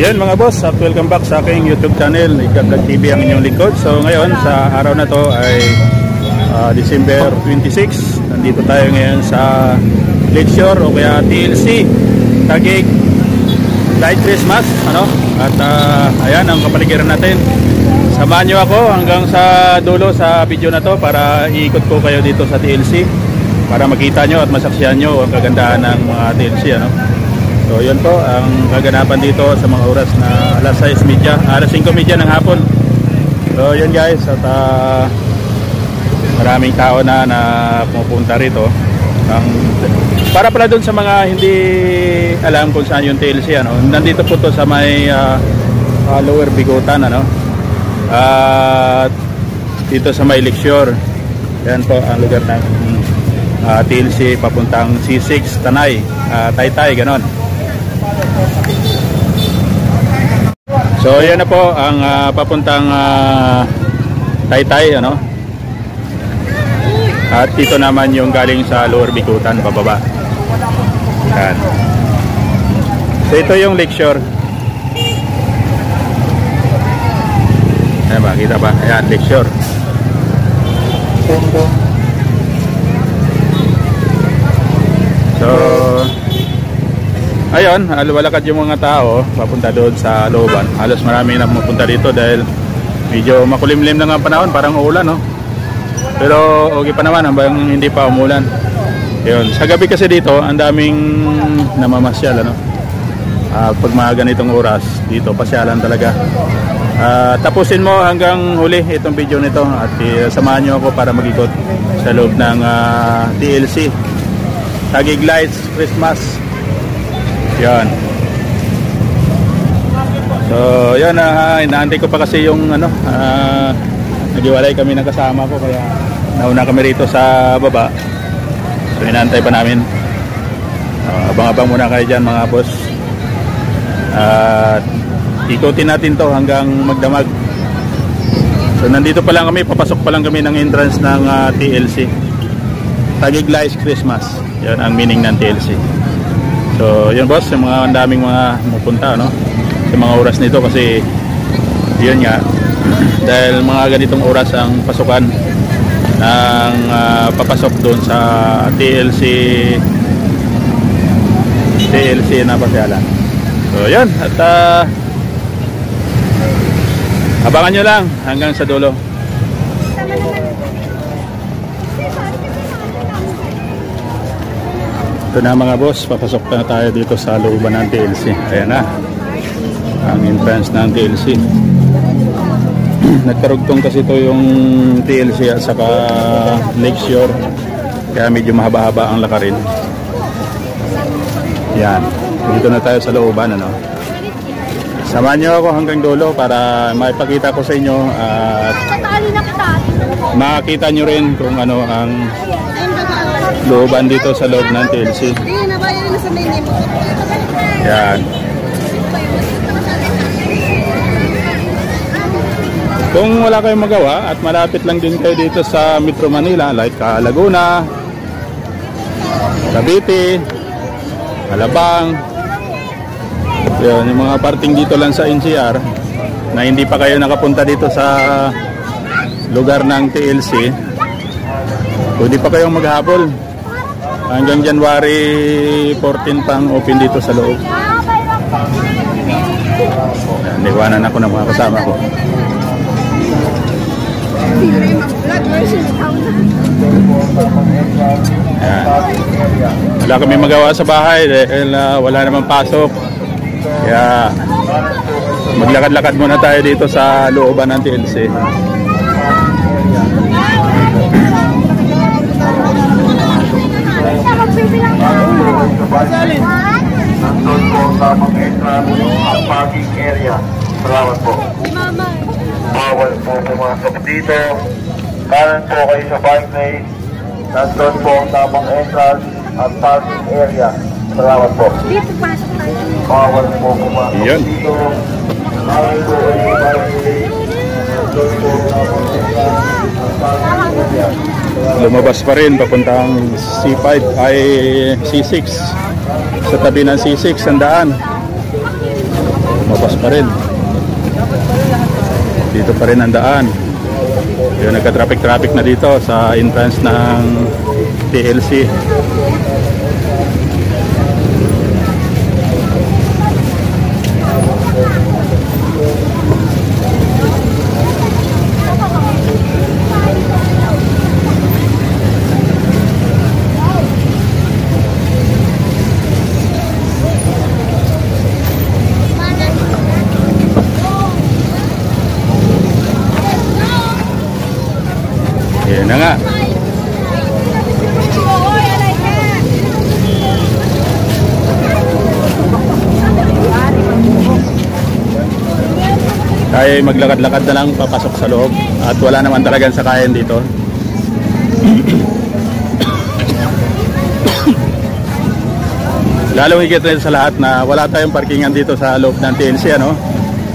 Yan mga boss, at welcome back sa aking YouTube channel, Ika-Vlog TV ang inyong lingkod. So ngayon sa araw na to ay December 26. Nandito tayo ngayon sa Lakeshore o kaya TLC Taguig Light Christmas, ano? At ayan ang kapaligiran natin. Samahan nyo ako hanggang sa dulo sa video na to para iikot ko kayo dito sa TLC para makita nyo at masaksihan nyo ang kagandahan ng mga TLC, ano? So yun po ang kaganapan dito sa mga oras na alas 6:30, alas 5:30 ng hapon. So yun guys, at maraming tao na pumupunta rito. Para pala dun sa mga hindi alam kung saan yung TLC, ano, nandito po to sa may Lower Bigutan, ano, dito sa may Lakeshore. Yan po ang lugar ng TLC papuntang C6 Tanay, Taytay, ganon. So yan na po ang papuntang Taytay, ano. At dito naman yung galing sa Lower Bigutan pababa. Yan. So ito yung Lakeshore. Ayan ba, kita ba? Ayan, Lakeshore. So ayun, walakad yung mga tao papunta doon sa looban. Halos marami na pupunta dito dahil medyo makulimlim na nga panahon, parang uulan, no? Pero okay pa naman hanggang hindi pa umulan. Yun. Sa gabi kasi dito, ang daming namamasyal, ano? Pag mga ganitong oras, dito pasyalan talaga. Tapusin mo hanggang huli itong video nito at samahan nyo ako para mag-ikot sa loob ng TLC Taguig Lights Christmas. Yan. So yan, inaantay ko pa kasi yung ano, nagiwalay kami ng kasama ko kaya nauna kami rito sa baba. So inaantay pa namin. Abang-abang muna kayo dyan mga boss. Ikutin natin to hanggang magdamag. So nandito pa lang kami, papasok pa lang kami ng entrance ng TLC Taguig Lights Christmas. Yan ang meaning ng TLC. So yun boss, yung mga daming mga pupunta, no, sa mga oras nito kasi yun nga, dahil mga ganitong oras ang pasukan ng papasok doon sa TLC na pasyalan. So yun, at abangan nyo lang hanggang sa dulo. Ito na mga boss, papasok na tayo dito sa looban ng TLC. Ayan na ang entrance ng TLC. Nagkarugtong kasi ito yung TLC at saka Lakeshore, kaya medyo mahaba-haba ang lakarin. Yan, dito na tayo sa looban, ano. Samahan nyo ako hanggang dulo para maipakita ko sa inyo at makakita nyo rin kung ano ang looban dito sa loob ng TLC. Yan. Kung wala kayong magawa at malapit lang din kayo dito sa Metro Manila like Laguna, Cavite, Alabang, yun, yung mga parting dito lang sa NCR na hindi pa kayo nakapunta dito sa lugar ng TLC, pwede pa kayong maghabol. Hanggang January 14 pang open dito sa loob. Niwanan ako ng mga kasama ko. Wala kami magawa sa bahay dahil wala namang pasok. Kaya maglakad-lakad muna tayo dito sa looban ng TLC. Nandun po sa mga entrance ang parking area. Salamat po. Bawal po pumasok dito. Kanan po kayo sa bike lane. Nandun po ang tamang entrance at parking area. Salamat po. Bawal po pumasok dito. Kanan po kayo sa bike lane. Nandun po ang tamang entrance at parking area. Lumabas pa rin papuntang C5 ay C6 sa tabi ng C6 ang daan. lumabas pa rin. Dito pa rin ang daan. Yung nagka-traffic na dito sa entrance ng TLC. Yan na nga. Tayo maglakad-lakad na lang papasok sa loob at wala naman talagang sakayan dito. Lalo higit rin sa lahat na wala tayong parkingan dito sa loob ng TLC, ano?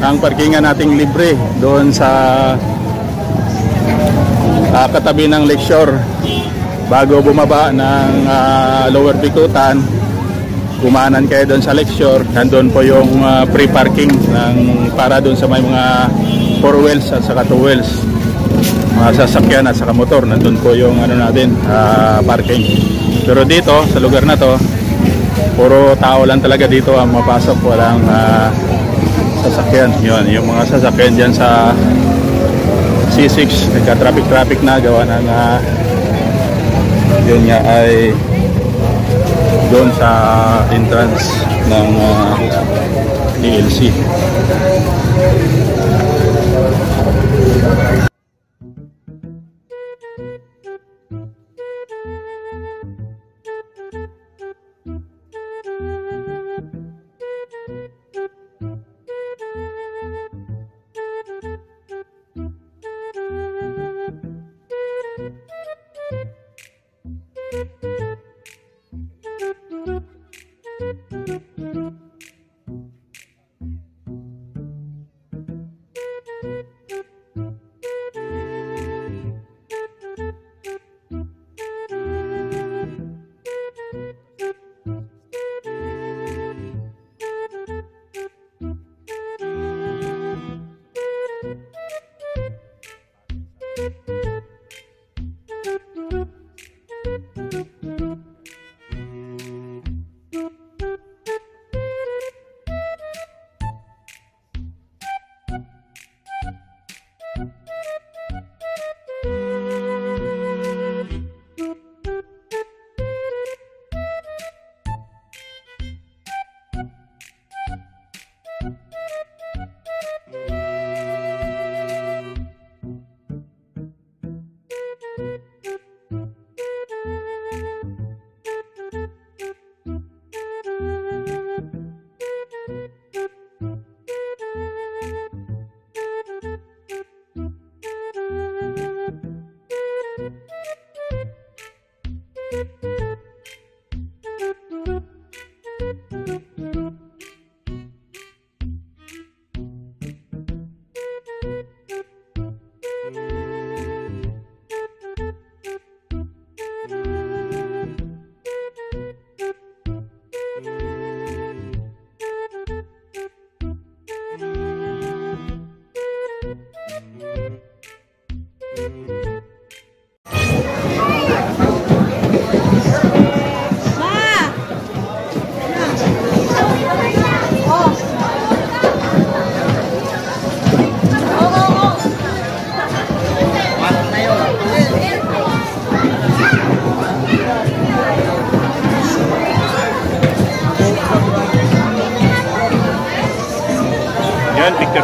Ang parkingan nating libre doon sa katabi ng Lakeshore. Bago bumaba ng Lower Bikutan, kumanan kayo doon sa Lakeshore. Nandun po yung free parking para doon sa may mga 4 wheels at saka 2 wheels, mga sasakyan at saka motor. Nandun po yung natin, parking. Pero dito sa lugar na to, puro tao lang talaga dito ang mapasok. Walang sasakyan. Yun, yung mga sasakyan dyan sa C6 nagka-traffic na gawa ng yun nga ay doon sa entrance ng TLC.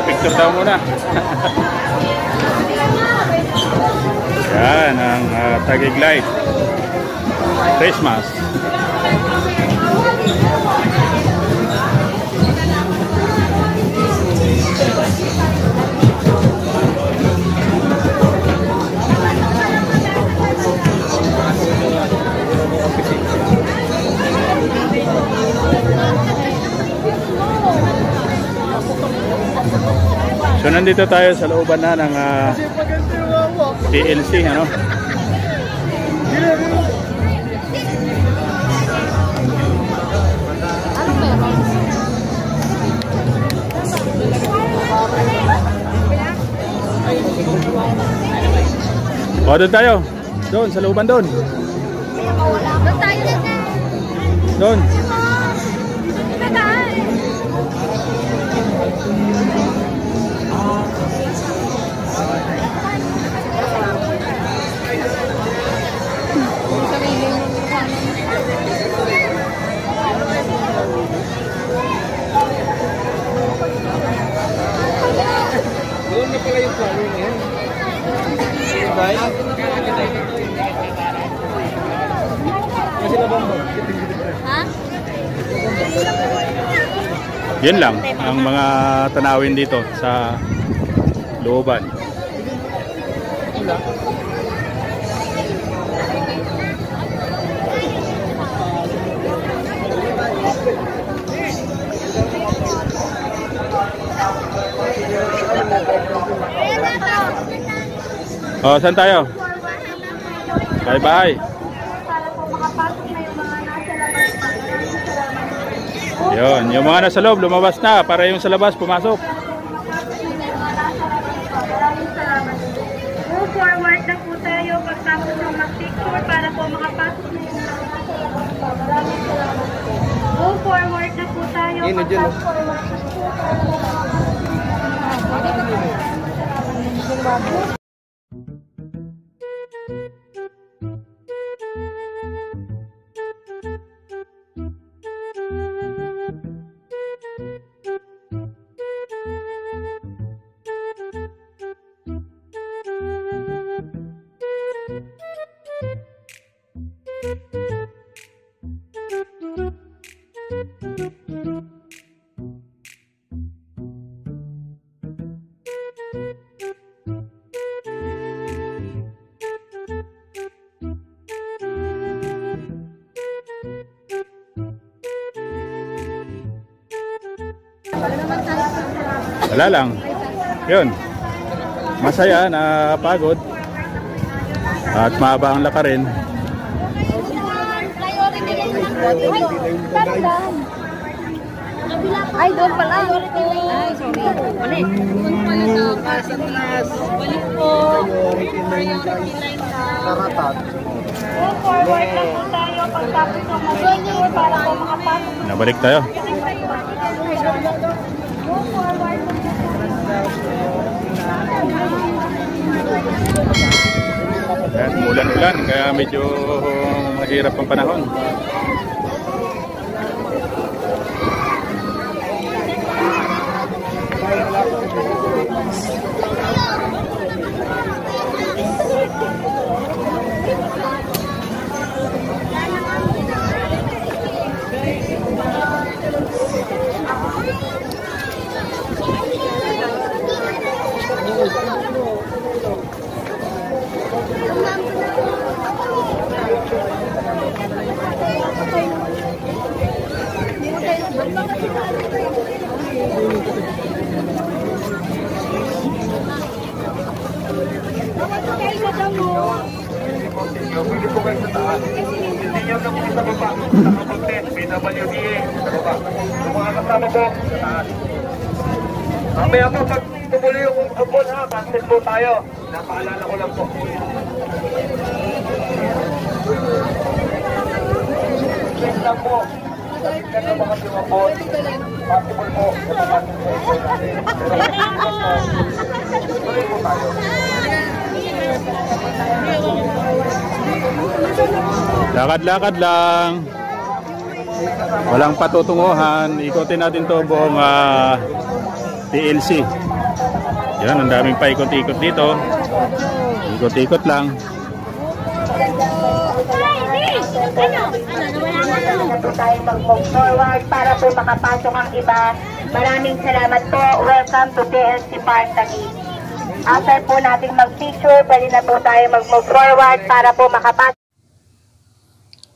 Picture daw muna. Yan ang Taguig Light Christmas. So nandito tayo sa looban na ng TLC, ano? O, doon tayo. Doon, sa looban doon. Doon tayo na sir. Doon. Doon na pala yung flower na yan. Right? Kasi labang ba? Ha? Yan lang ang mga tanawin dito sa looban. O, saan tayo? Bye bye. Yun, yung mga nasa loob lumabas na para yung sa labas pumasok. Move forward na po tayo pagtapos ng mag-picture para po makapasok na yung mga nasa labas pa. Maraming salamat po. Move forward na po tayo pagtapos Wala lang. Yun. Masaya, napagod. At mahaba ang lakarin. Ay, doon pala. Ay, sorry. Balik. Doon pala sa passing class. Balik po. Priority line na. move forward na po tayo pagtapos ng mag-picture para po makapasok. Nabalik tayo. Move forward na po. Yan, ulan-ulan kaya medyo mahirap ang panahon. Pwede po kayo sa taas. Hindi nyo lang po sa baba. Nakapag-10, PWDA, sa baba. Yung mga kasama po, sa taas. Mamaya po, pag tumuloy yung football ha, cancel po tayo. Napaalala ko lang po. Yes lang po. Kasi na mga tumabot. Possible po. Tuloy po tayo. Lakad-lakad lang. Walang patutunguhan. Ikotin natin to buong TLC. Yan, ang daming paikot-ikot dito. Ikot-ikot lang. Tayo mag-move forward para po makapasok ang iba. Maraming salamat po. Welcome to TLC Park Taguig. After po natin mag-picture, pwede na po tayo mag-move forward para po makapasok.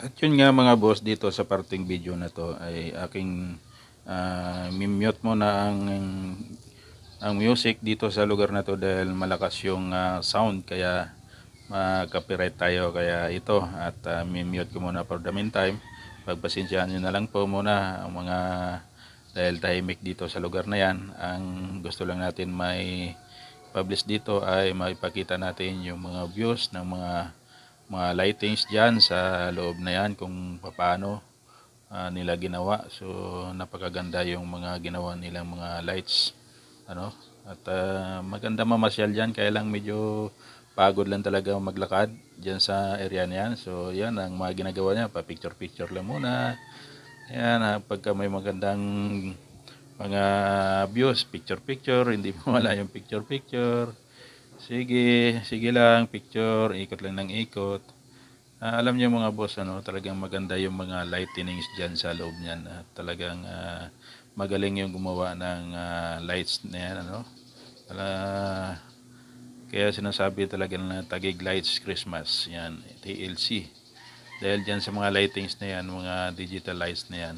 At yun nga mga boss, dito sa parting video na to ay aking mimute mo na ang music dito sa lugar na to dahil malakas yung sound, kaya mag-copyright tayo, kaya ito at mimute ko muna for the meantime. Pagpasensyahan nyo na lang po muna ang mga, dahil tahimik dito sa lugar na yan. Ang gusto lang natin may publish dito ay maipakita natin yung mga views ng mga lightings dyan sa loob na yan, kung paano nila ginawa. So napakaganda yung mga ginawa nilang mga lights, ano, at maganda mamasyal dyan, kaya lang medyo pagod lang talaga maglakad dyan sa area niyan. So yan ang mga ginagawa niya, pa picture lang muna. Yan, pagka may magandang mga views, picture, hindi mo wala yung picture. Sige lang, picture, ikot lang ng ikot. Alam niyo mga boss, ano, talagang maganda yung mga lightnings dyan sa loob niyan. Talagang magaling yung gumawa ng lights na yan, ano. Kaya sinasabi talaga na Taguig Lights Christmas, yan, TLC. Dahil dyan sa mga lightings na yan, mga digital lights na yan,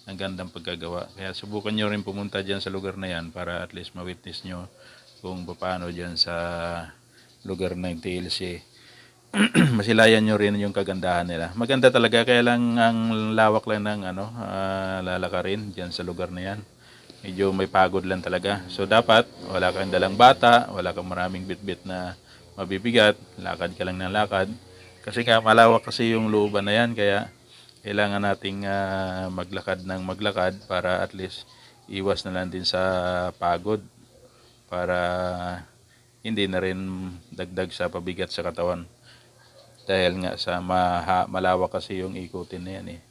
ang gandang pagkagawa. Kaya subukan nyo rin pumunta dyan sa lugar na yan para at least ma-witness nyo kung paano dyan sa lugar ng TLC. Masilayan nyo rin yung kagandahan nila. Maganda talaga, kaya lang ang lawak lang ng lalakarin dyan sa lugar na yan. Medyo may pagod lang talaga. So dapat wala kang dalang bata, wala kang maraming bitbit na mabibigat, lakad ka lang ng lakad. Kasi malawak kasi yung looban na yan, kaya kailangan nating maglakad para at least iwas na lang din sa pagod, para hindi na rin dagdag sa pabigat sa katawan, dahil nga sa malawak kasi yung ikutin na yan eh.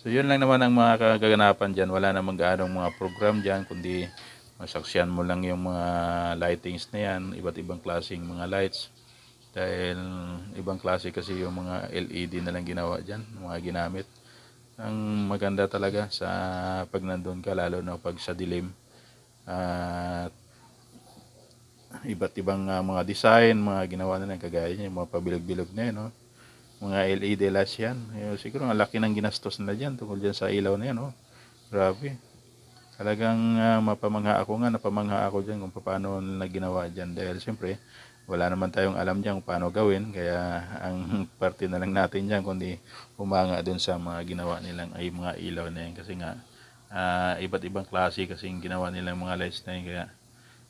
So yun lang naman ang mga kaganapan dyan. Wala namang gaanong mga program dyan, kundi masaksiyan mo lang yung mga lightings na yan, iba't ibang klaseng mga lights. Dahil ibang klase kasi yung mga LED na lang ginawa dyan, mga ginamit. Ang maganda talaga sa pag nandun ka, lalo na pag sa dilim. Iba't ibang mga design, mga ginawa na lang, kagaya niya, yung mga pabilog-bilog na yun, no? Mga LED lights yan. Siguro ang laki ng ginastos nila dyan tungkol dyan sa ilaw na yan, no? Grabe. Talagang napamangha ako dyan kung paano nila ginawa dyan. Dahil siyempre, wala naman tayong alam dyan kung paano gawin, kaya ang parte na lang natin dyan kundi humanga dun sa mga ginawa nilang ay mga ilaw na yan. Kasi nga iba't ibang klase kasi yung ginawa nilang mga lights na yan, kaya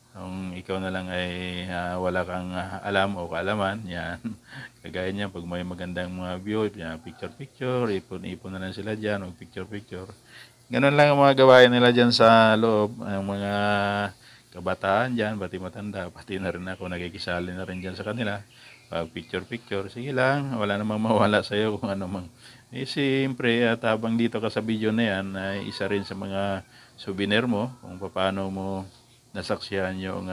kung ikaw na lang ay wala kang alam o kaalaman, yan, kagaya niya, pag may magandang mga view, yan, picture, ipon na lang sila dyan, o picture. Ganun lang ang mga gawain nila dyan sa loob. Ang mga kabataan dyan, pati matanda, pati na rin ako, nakikisali na rin dyan sa kanila. Pag picture, sige lang, wala namang mawala sa'yo kung ano mang. Siyempre, at habang dito ka sa video na yan, isa rin sa mga souvenir mo, kung paano mo nasaksihan yung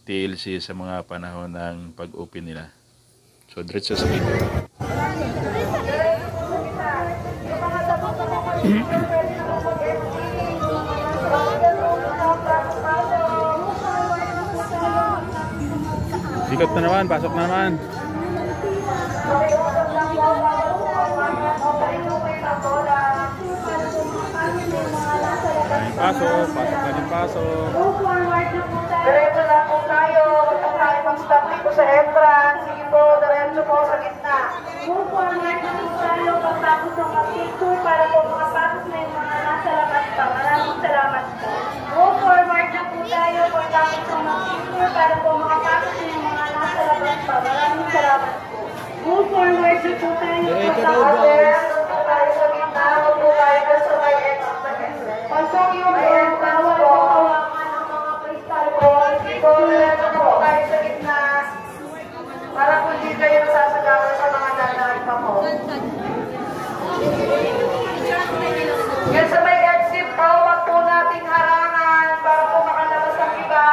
TLC sa mga panahon ng pag-open nila. So, diretso sa video. Sikat na naman, pasok na naman. Pasok na yung pasok. Diretso na po tayo. Huwag na tayo mag-stop dito sa entrance. Sige po, diretso po sa gitna. Move forward na po tayo pagtapos ng mag-picture para po makapasok na yung mga nasa labas pa. Maraming salamat po. Move forward na po tayo pagtapos ng mag-picture para po makapasok na yung mga nasa labas pa. Maraming salamat po. Move forward na po tayo tayo sa gitna. Huwag po tayo sa may entrance. Pasok yung bawal po hawakan ng mga kristal po. Dito, diretso po tayo sa gitna. Para kung hindi kayo nasasagawan sa mga dadaan pa po. Yan sa may exit po, wag po nating harangan para po makalabas ang iba.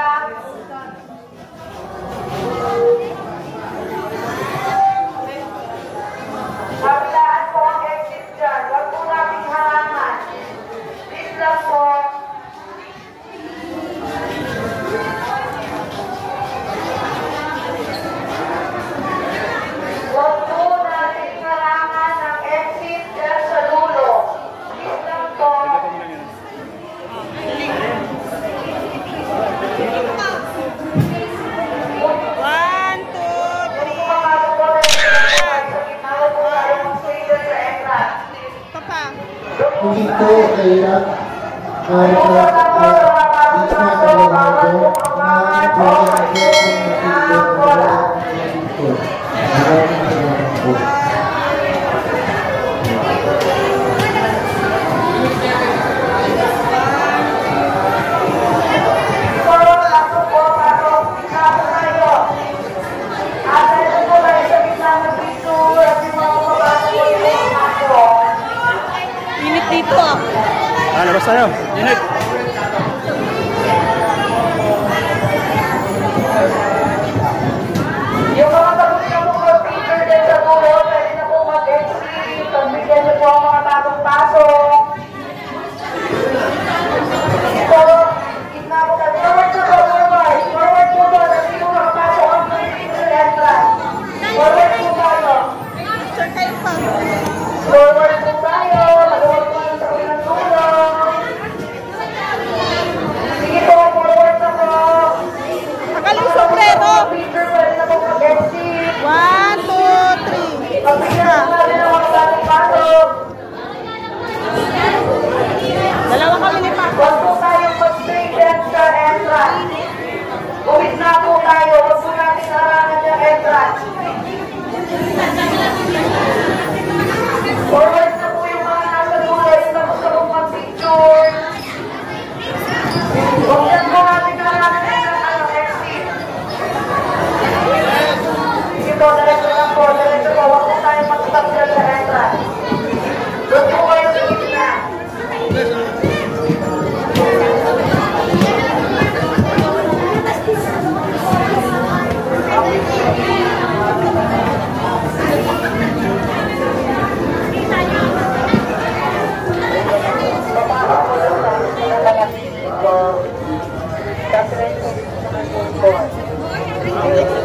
Kabilaan po ang exit dyan. Wag po nating harangan. Please lang po. Wag po nating harangan ang exit dyan sa dulo. Please lang po. Mungkin po kayak di sana kalau ada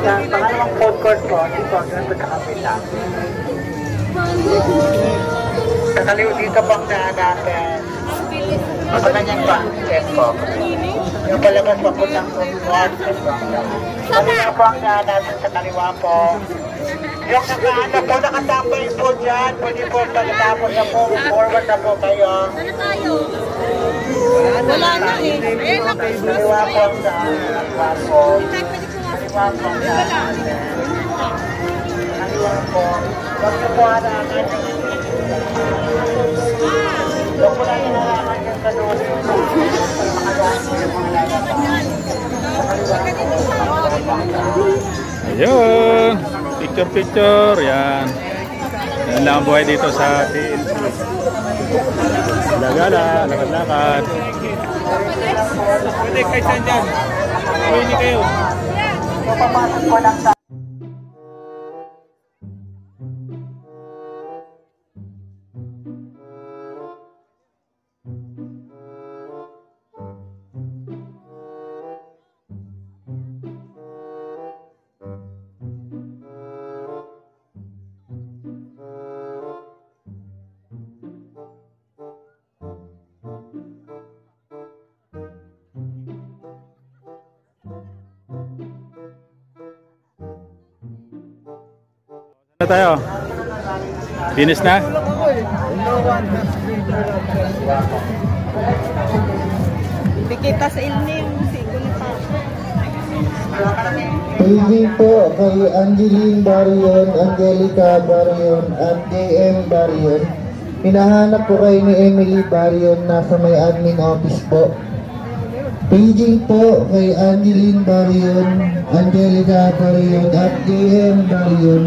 Pangalawang food court po, dito, doon sa kapila. Sa kaliw dito po ang nahanapin. Ako na niyang ba? Yes po. Yung palabas po po ng food court. Kaliwa po ang nahanapin sa kaliwa po. Yung nakaano po, nakatambay po dyan. Pwede po pagkatapos na po, forward na po kayo. Ano tayo? Wala na eh. Kaliwa po ang kaliwa po. Kaliwa po ang kaliwa po. Huwag niyo po hanakan yung huwag po lang hinarangan yung sa doon. Ayun, picture, yan. Yan lang ang buhay dito sa TLC. Gala-gala, lakad-lakad. Pwede, kahit saan dyan. Uwi ni kayo. Yung papasok po lang sa Na tayo. Finish na? Bikita sa ilni yung sigo ni Papa. Paging po kay Angeline Barion, Angelica Barion, at JM Barion. Hinahanap po kayo ni Emily Barion, nasa may admin office po. Paging po kay Angeline Barion, Angelica Barion, at JM Barion.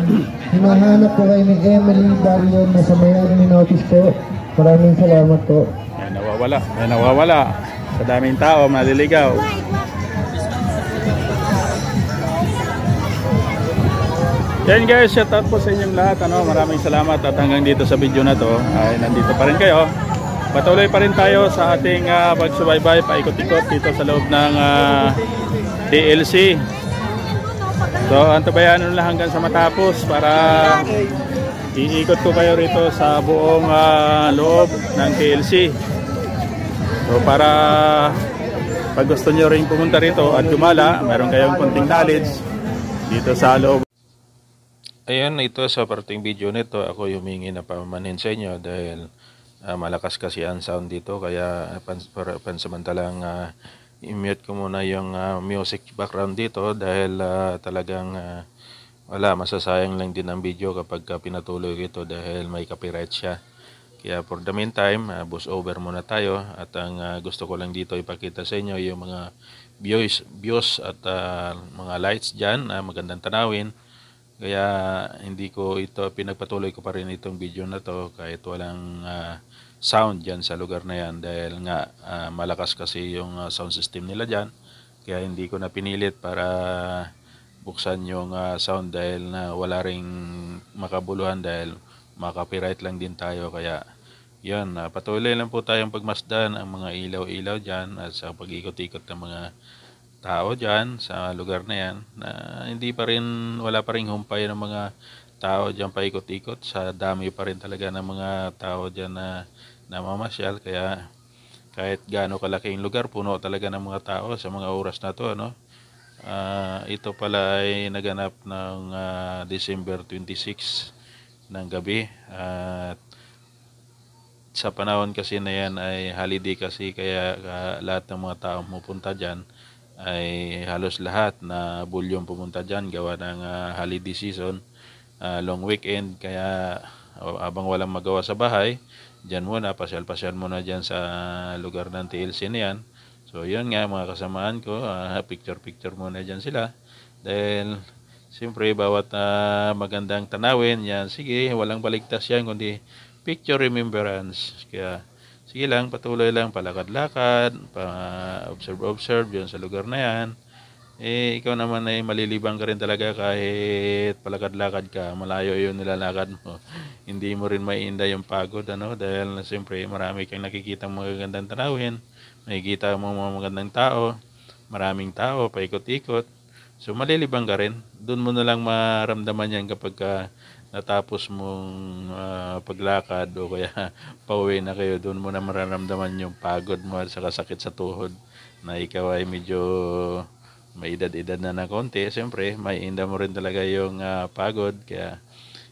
Hinahanap po kayo ni Emily Barion, nasa may admin office po. Maraming salamat po. May nawawala. Sa daming tao, maliligaw. Yan guys, shout out po sa inyong lahat. Maraming salamat at hanggang dito sa video na to ay nandito pa rin kayo. Patuloy pa rin tayo sa ating pagsubaybay, paikot-ikot dito sa loob ng DLC. So antabayan nyo lang hanggang sa matapos para iikot ko kayo rito sa buong loob ng TLC. So para pag gusto nyo rin pumunta rito at gumala, meron kayong konting knowledge dito sa loob. Ayan, ito sa parting video nito, ako humingi na pamamanhin sa inyo dahil malakas kasi ang sound dito, kaya pansamantalang i-mute ko muna yung music background dito dahil talagang wala, masasayang lang din ang video kapag pinatuloy ito dahil may copyright siya. Kaya for the meantime, voice over muna tayo at ang gusto ko lang dito ipakita sa inyo yung mga views at mga lights dyan, magandang tanawin. Kaya hindi ko ito, pinagpatuloy ko pa rin itong video na to kahit walang sound dyan sa lugar na yan dahil nga malakas kasi yung sound system nila dyan. Kaya hindi ko na pinilit para buksan yung sound dahil wala ring makabuluhan dahil makapiright lang din tayo. Kaya yun, patuloy lang po tayong pagmasdan ang mga ilaw-ilaw dyan at sa pag-ikot-ikot ng mga tao dyan sa lugar na yan na hindi pa rin, wala pa rin humpay ng mga tao dyan paikot-ikot. Sa dami pa rin talaga ng mga tao dyan na namamasyal, kaya kahit gaano kalaking lugar, puno talaga ng mga tao sa mga oras na to, ano? Ito pala ay naganap ng December 26 ng gabi at sa panahon kasi na yan ay holiday kasi, kaya lahat ng mga tao pupunta dyan ay halos lahat na bulyong pumunta dyan gawa ng holiday season, long weekend. Kaya abang walang magawa sa bahay, dyan muna, pasyal-pasyal muna dyan sa lugar ng TLC na yan. So yun nga mga kasamaan ko, picture-picture muna dyan sila dahil siyempre bawat magandang tanawin yan, sige, walang baligtas yan kundi picture remembrance. Kaya sige lang, patuloy lang, palakad-lakad, pa-observe yun sa lugar na yan. Ikaw naman ay malilibang ka rin talaga kahit palakad-lakad ka, malayo yun nilalakad mo. Hindi mo rin maiinda yung pagod, ano? Dahil siyempre marami kang nakikita magagandang tanawin, nakikita mo mga magandang tao, maraming tao, paikot-ikot. So malilibang ka rin. Doon mo na lang maramdaman yan kapag natapos mong paglakad o kaya pauwi na kayo. Doon mo na mararamdaman yung pagod mo at saka sakit sa tuhod na ikaw ay medyo may edad-edad na konti. Siyempre, may inda mo rin talaga yung pagod. Kaya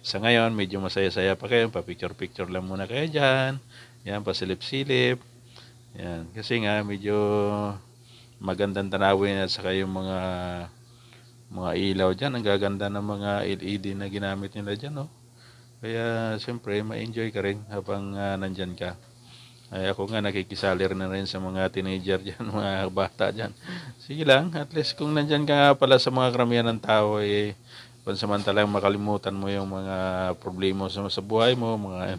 sa ngayon, medyo masaya-saya pa kayo. Pa-picture-picture lang muna kayo dyan. Yan, pasilip-silip. Yan. Kasi nga, medyo magandang tanawin at saka yung mga ilaw dyan. Ang gaganda ng mga LED na ginamit nila dyan. No? Kaya, siyempre, ma-enjoy ka rin habang nandyan ka. Ay, ako nga nakikisali rin sa mga teenager dyan, mga bata dyan. Sige lang, at least kung nandyan ka nga pala sa mga karamihan ng tao, pansamantalang makalimutan mo yung mga problema sa buhay mo, mga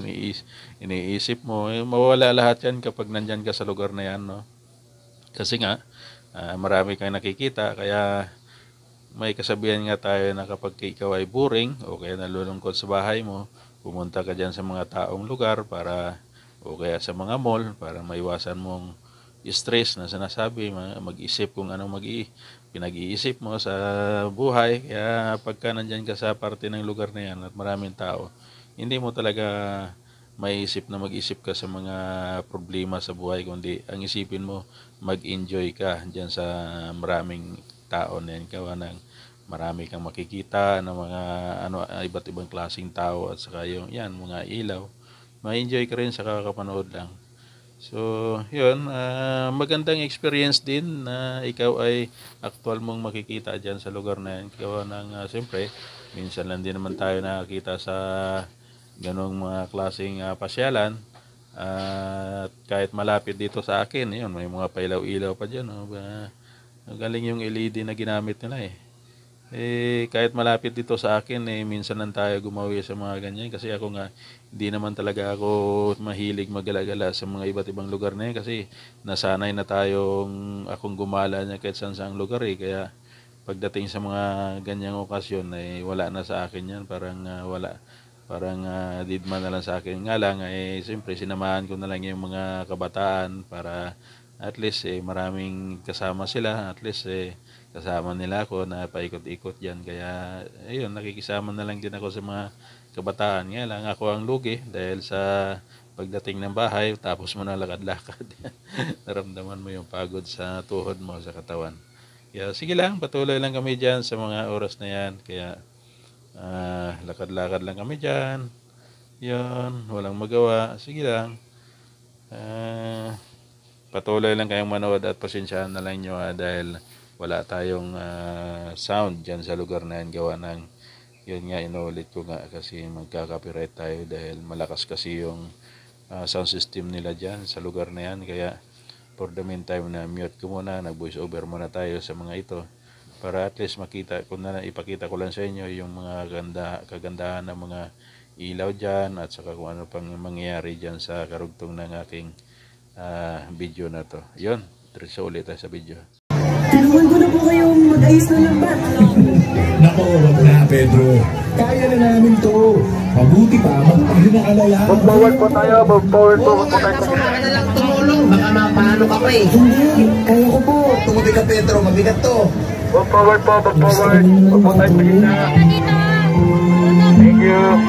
iniisip mo, mawala lahat yan kapag nandyan ka sa lugar na yan. No? Kasi nga, marami kang nakikita, kaya may kasabihan nga tayo na kapag ikaw ay boring o kaya nalulungkot sa bahay mo, pumunta ka dyan sa mga taong lugar o kaya sa mga mall para maiwasan mong stress na sinasabi, mag-isip kung anong pinag-iisip mo sa buhay. Kaya pagka nandyan ka sa parte ng lugar na yan at maraming tao, hindi mo talaga maiisip na mag-isip ka sa mga problema sa buhay, kundi ang isipin mo, mag-enjoy ka dyan sa maraming tao na yan. Kawa ng marami kang makikita ng mga iba't ibang klaseng tao at saka yung yan, mga ilaw. Ma-enjoy ka rin sa kakapanood lang. So, yun, magandang experience din na ikaw ay actual mong makikita dyan sa lugar na yan. Ikaw siyempre, minsan lang din naman tayo nakakita sa ganong mga klaseng pasyalan. At kahit malapit dito sa akin, yun, may mga pailaw-ilaw pa dyan. Galing yung LED na ginamit nila kahit malapit dito sa akin, minsan lang tayo gumawi sa mga ganyan. Kasi ako nga, hindi naman talaga ako mahilig magala-gala sa mga iba't ibang lugar na yan. Kasi nasanay na akong gumala niya kahit saan lugar Kaya pagdating sa mga ganyang okasyon, wala na sa akin yan. Parang wala. Parang didman na lang sa akin. Nga lang, siyempre sinamahan ko na lang yung mga kabataan para at least maraming kasama sila. At least kasama nila ako na paikot-ikot dyan. Kaya ayun, nakikisama na lang din ako sa mga kabataan. Nga lang ako ang lugi dahil sa pagdating ng bahay, tapos mo na lakad-lakad. Naramdaman mo yung pagod sa tuhod mo, sa katawan. Kaya sige lang, patuloy lang kami dyan sa mga oras na yan. Kaya lakad-lakad lang kami dyan. Yun, walang magawa. Sige lang. Patuloy lang kayong manood at pasensyahan na lang nyo dahil wala tayong sound dyan sa lugar na yan. Gawa ng, yun nga, inuulit ko nga kasi magka-copyright tayo dahil malakas kasi yung sound system nila dyan sa lugar na yan. Kaya for the meantime na mute ko muna, nag-voice over muna tayo sa mga ito para at least ipakita ko lang sa inyo yung mga kagandahan ng mga ilaw dyan at saka kung ano pang mangyayari dyan sa karugtong ng aking video na to. Yun, diretso ulit tayo sa video. Tulungan ko na po kayong mag-ayos ng lambat. Nako, wag na Pedro. Kaya na namin to. Mabuti pa, mag-hindi na alala. Mag-forward po tayo, mag-forward po tayo. Sumaka na lang tumulong. Baka mapano ka pa Hindi, kaya ko po. Tumabi ka Pedro, mabigat to. Mag-forward po, mag-forward. Mag po tayo sa gitna. Thank you.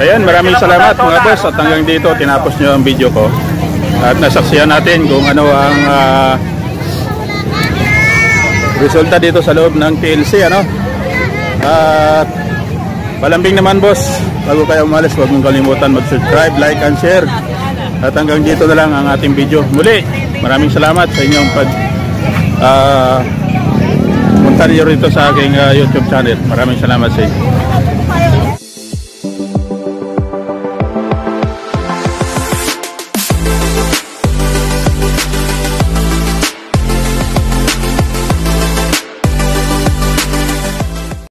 Ayan, maraming salamat mga boss at hanggang dito tinapos nyo ang video ko at nasaksihan natin kung ano ang resulta dito sa loob ng TLC, ano. At palambing naman boss, bago kayo umalis huwag mong kalimutan mag-subscribe, like and share. At hanggang dito na lang ang ating video. Muli, maraming salamat sa inyong punta niyo rito sa aking YouTube channel. Maraming salamat sa inyo.